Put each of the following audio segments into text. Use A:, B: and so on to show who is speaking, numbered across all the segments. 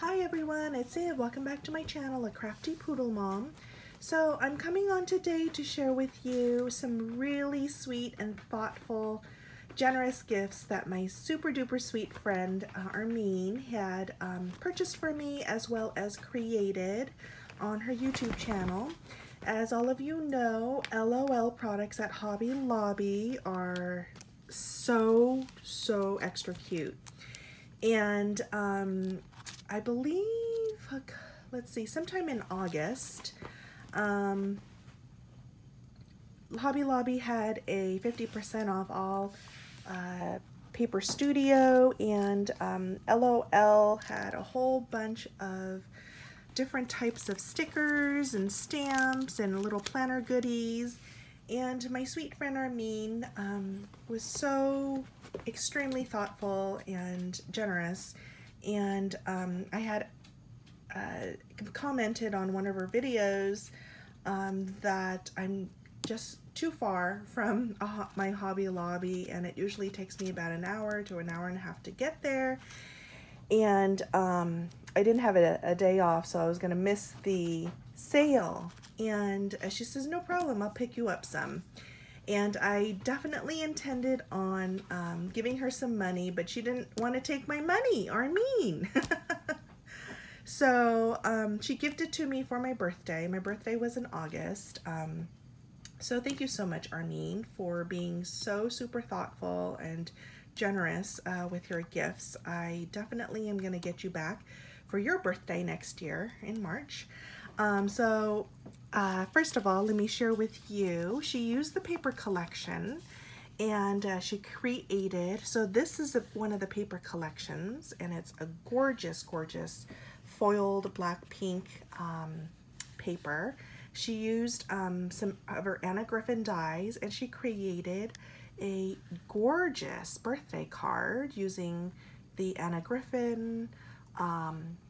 A: Hi everyone, it's Siv. Welcome back to my channel, A Crafty Poodle Mom. So I'm coming on today to share with you some really sweet and thoughtful, generous gifts that my super duper sweet friend Armin had purchased for me, as well as created on her YouTube channel. As all of you know, Elle Oh Elle products at Hobby Lobby are so extra cute. And I believe, let's see, sometime in August, Hobby Lobby had a 50% off all Paper Studio, and Elle Oh Elle had a whole bunch of different types of stickers and stamps and little planner goodies. And my sweet friend Armin was so extremely thoughtful and generous, and I had commented on one of her videos that I'm just too far from my Hobby Lobby, and it usually takes me about an hour to an hour and a half to get there, and I didn't have a day off, so I was gonna miss the sale. And she says, no problem, I'll pick you up some. And I definitely intended on giving her some money, but she didn't want to take my money, Armin. So she gifted to me for my birthday. My birthday was in August. So thank you so much, Armin, for being so super thoughtful and generous with your gifts. I definitely am going to get you back for your birthday next year in March. First of all, let me share with you, she used the paper collection, and she created, so this is one of the paper collections, and it's a gorgeous foiled black pink paper. She used some of her Anna Griffin dies, and she created a gorgeous birthday card using the Anna Griffin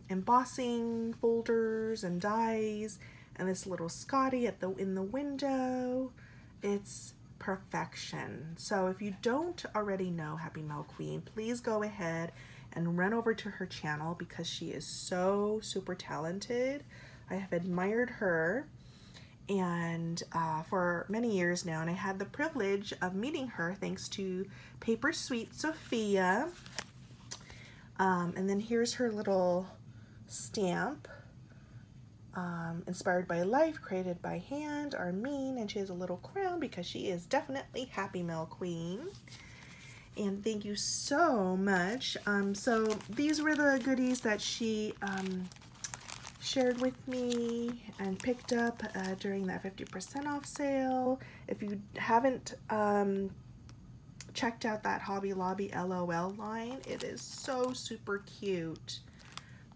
A: embossing folders and dies, and this little Scotty in the window. It's perfection. So if you don't already know Happymailqueen, please go ahead and run over to her channel, because she is so super talented. I have admired her and for many years now, and I had the privilege of meeting her thanks to Paper Sweet Sophia. And then here's her little stamp, inspired by life, created by hand, Armin, and she has a little crown because she is definitely Happymailqueen. And thank you so much. So these were the goodies that she shared with me and picked up during that 50% off sale. If you haven't checked out that Hobby Lobby Elle Oh Elle line, it is so super cute.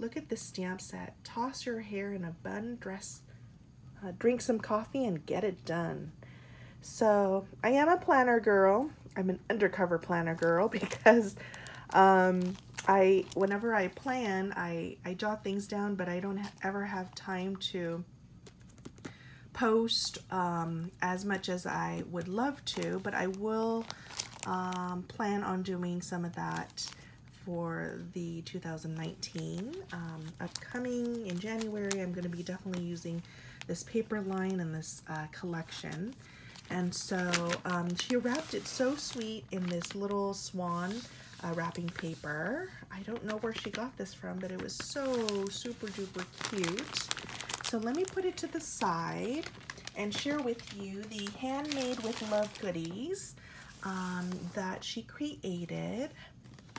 A: Look at the stamp set. Toss your hair in a bun, dress, drink some coffee, and get it done. So I am a planner girl. I'm an undercover planner girl because whenever I plan, I jot things down, but I don't ever have time to post as much as I would love to, but I will plan on doing some of that for the 2019 upcoming in January. I'm going to be definitely using this paper line and this collection. And so she wrapped it so sweet in this little swan wrapping paper. I don't know where she got this from, but it was so super duper cute. So let me put it to the side and share with you the Handmade with Love goodies that she created.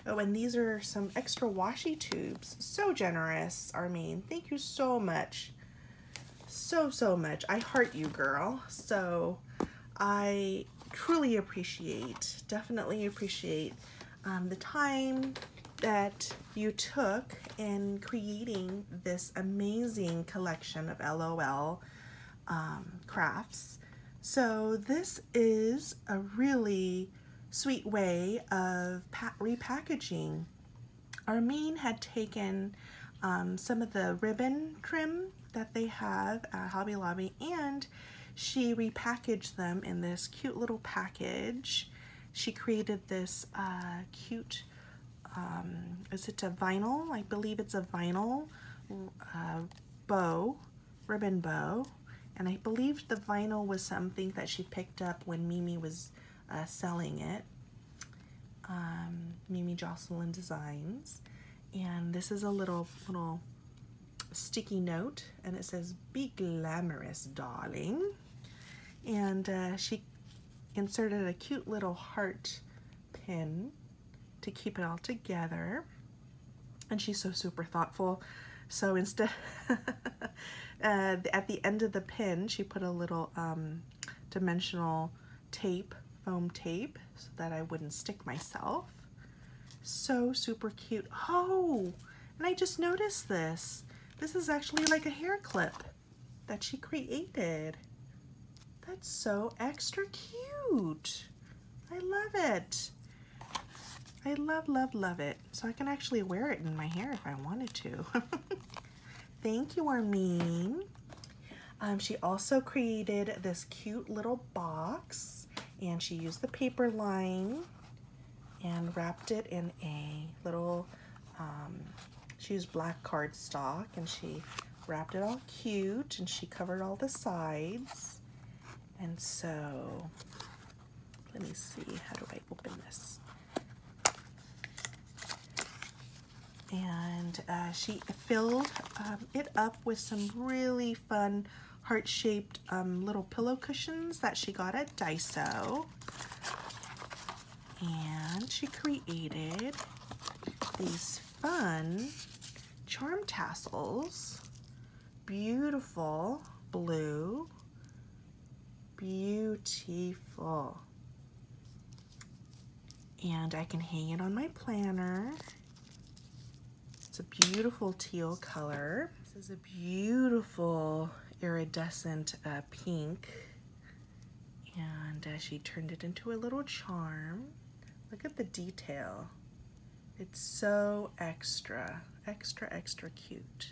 A: Oh, and these are some extra washi tubes. So generous, Armin. Thank you so much. So much. I heart you, girl. So I truly appreciate, definitely appreciate the time that you took in creating this amazing collection of Elle Oh Elle crafts. So this is a really sweet way of repackaging. Armin had taken some of the ribbon trim that they have at Hobby Lobby, and she repackaged them in this cute little package. She created this cute is it a vinyl? I believe it's a vinyl bow, ribbon bow. And I believe the vinyl was something that she picked up when Mimi was selling it. Mimi Jocelyn Designs. And this is a little sticky note, and it says, "Be glamorous, darling." And she inserted a cute little heart pin to keep it all together. And she's so super thoughtful. So instead, at the end of the pin, she put a little dimensional tape, foam tape, so that I wouldn't stick myself. So super cute. Oh, and I just noticed this. This is actually like a hair clip that she created. That's so extra cute. I love it. I love, love, love it. So I can actually wear it in my hair if I wanted to. Thank you, Armin. She also created this cute little box, and she used the paper line and wrapped it in a little, she used black cardstock, and she wrapped it all cute, and she covered all the sides. And so, let me see, how do I open this? And she filled it up with some really fun heart-shaped little pillow cushions that she got at Daiso. And she created these fun charm tassels. Beautiful blue. Beautiful. And I can hang it on my planner. It's a beautiful teal color. This is a beautiful iridescent pink. And she turned it into a little charm. Look at the detail. It's so extra, extra, extra cute.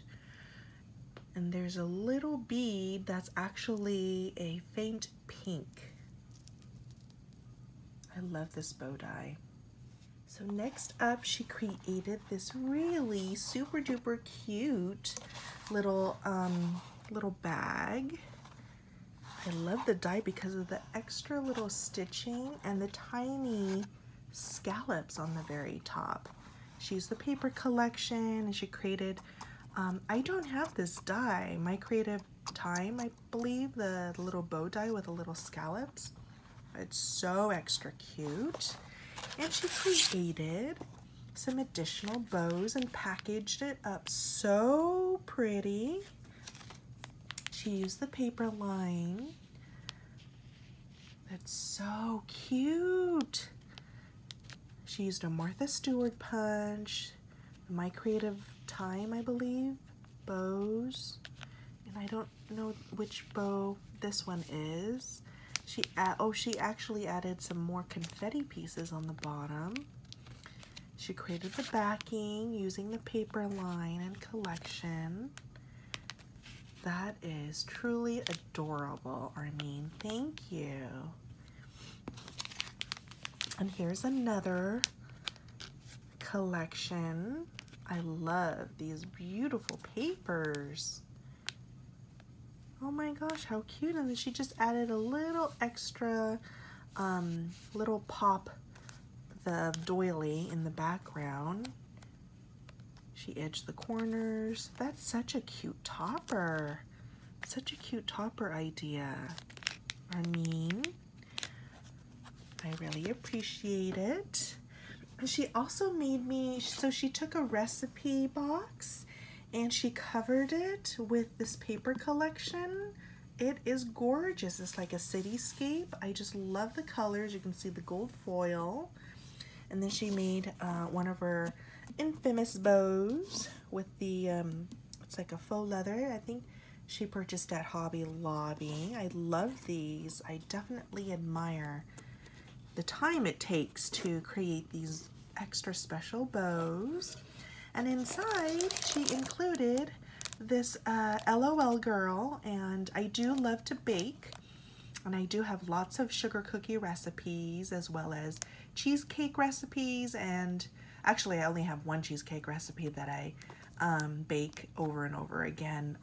A: And there's a little bead that's actually a faint pink. I love this bow tie. So next up, she created this really super duper cute little little bag. I love the die because of the extra little stitching and the tiny scallops on the very top. She used the paper collection, and she created, I don't have this die, My Creative Time, I believe, the little bow die with the little scallops. It's so extra cute. And she created some additional bows and packaged it up so pretty. She used the paper line. That's so cute. She used a Martha Stewart punch, My Creative Time, I believe, bows. And I don't know which bow this one is. She actually added some more confetti pieces on the bottom. She created the backing using the paper line and collection. That is truly adorable, Armin. Thank you. And here's another collection. I love these beautiful papers. Oh my gosh, how cute. And then she just added a little extra little pop of doily in the background. She edged the corners. That's such a cute topper. Such a cute topper idea, Armin. I really appreciate it. And she also made me, so she took a recipe box and she covered it with this paper collection. It is gorgeous. It's like a cityscape. I just love the colors. You can see the gold foil. And then she made one of her infamous bows with the, it's like a faux leather. I think she purchased at Hobby Lobby. I love these. I definitely admire the time it takes to create these extra special bows. And inside she included this LOL girl, and I do love to bake. And I do have lots of sugar cookie recipes as well as cheesecake recipes. And actually I only have one cheesecake recipe that I bake over and over again.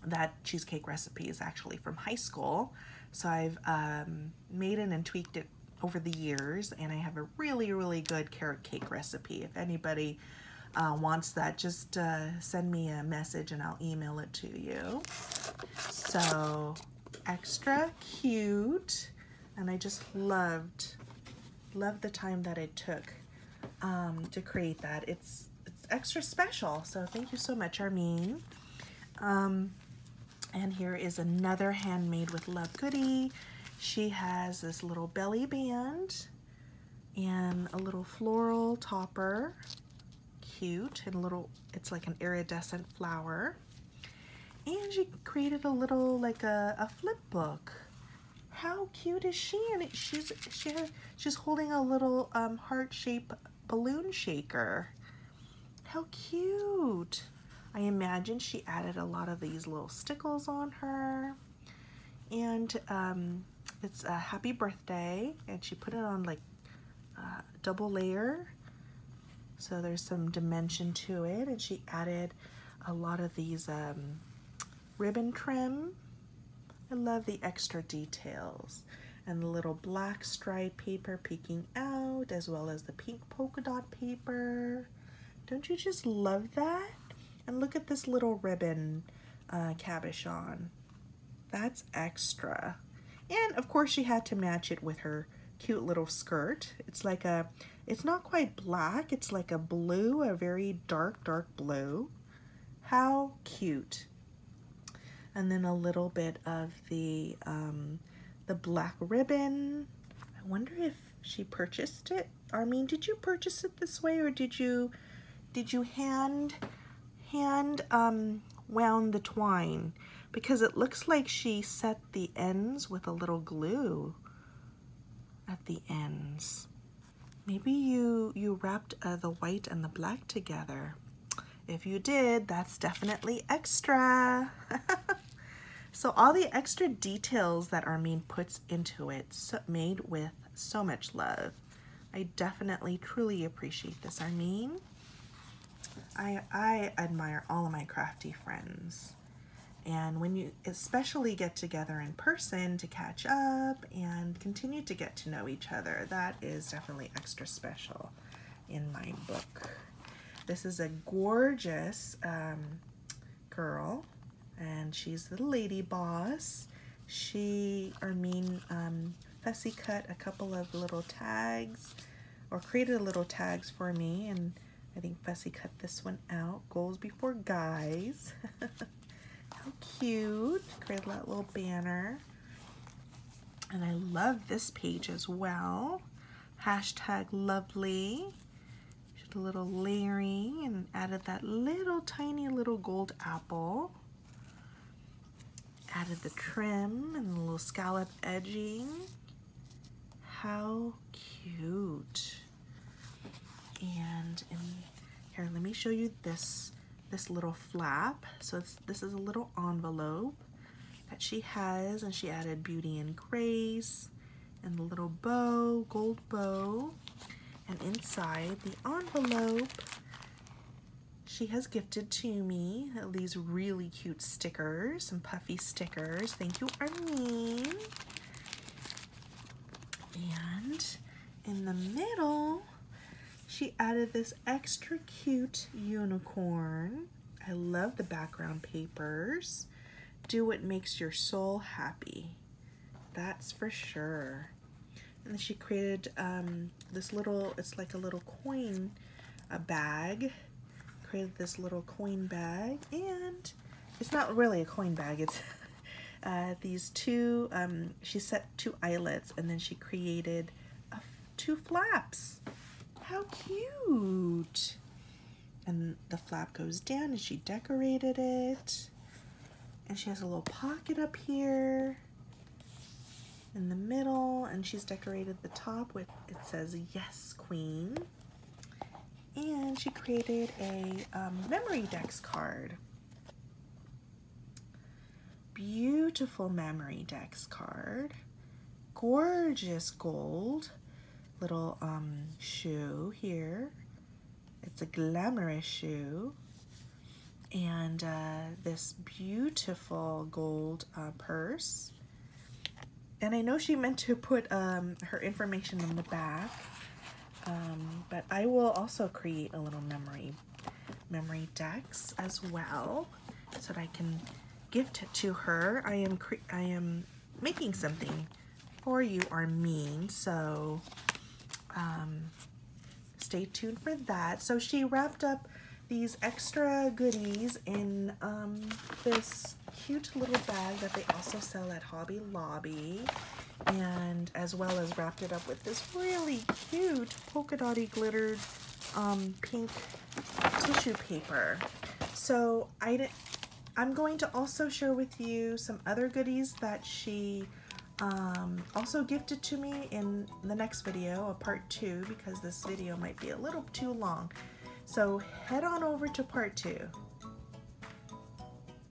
A: That cheesecake recipe is actually from high school. So I've made it and tweaked it over the years, and I have a really, really good carrot cake recipe. If anybody wants that, just send me a message and I'll email it to you. So extra cute, and I just loved the time that it took to create that. It's extra special, so thank you so much, Armin. And here is another Handmade with Love goodie. She has this little belly band and a little floral topper. Cute, and a little, it's like an iridescent flower. And she created a little, like a flip book. How cute is she? And she's holding a little heart-shaped balloon shaker. How cute. I imagine she added a lot of these little stickles on her. And it's a happy birthday, and she put it on like double layer. So there's some dimension to it, and she added a lot of these ribbon trim. I love the extra details. And the little black stripe paper peeking out, as well as the pink polka dot paper. Don't you just love that? And look at this little ribbon cabochon. That's extra. And of course she had to match it with her cute little skirt. It's like it's not quite black, it's like a blue, a very dark blue. How cute. And then a little bit of the black ribbon. I wonder if she purchased it. Armin, did you purchase it this way, or did you hand wound the twine? Because it looks like she set the ends with a little glue at the ends. Maybe you wrapped the white and the black together. If you did, that's definitely extra. So all the extra details that Armin puts into it, made with so much love. I definitely, truly appreciate this, Armin. I admire all of my crafty friends. And when you especially get together in person to catch up and continue to get to know each other, that is definitely extra special in my book. This is a gorgeous girl, and she's the lady boss. Armin fussy cut a couple of little tags, or created a little tags for me, and I think fussy cut this one out. Goals before guys. How cute. Created that little banner. And I love this page as well. Hashtag lovely. She did a little layering and added that little tiny little gold apple. Added the trim and the little scallop edging. How cute. And here, let me show you this little flap. So this is a little envelope that she has, and she added Beauty and Grace and the little bow, gold bow. And inside the envelope, she has gifted to me these really cute stickers, some puffy stickers. Thank you, Armin. And in the middle, she added this extra cute unicorn. I love the background papers. Do what makes your soul happy. That's for sure. And then she created this little, it's like a little coin bag. Created this little coin bag, and it's not really a coin bag. It's these two, she set two eyelets, and then she created two flaps. How cute. And the flap goes down, and she decorated it. And she has a little pocket up here in the middle, and she's decorated the top with, it says, "Yes, Queen." And she created a memory dex card. beautiful Memory Decks card. Gorgeous gold little shoe here. It's a glamorous shoe. And this beautiful gold purse. And I know she meant to put her information in the back, but I will also create a little memory decks as well, so that I can gift it to her. I am making something for you, Armin, so stay tuned for that. So she wrapped up these extra goodies in this cute little bag that they also sell at Hobby Lobby, and as well as wrapped it up with this really cute polka dotty glittered pink tissue paper. So I'm going to also share with you some other goodies that she also gifted to me in the next video, a part 2, because this video might be a little too long. So head on over to part 2.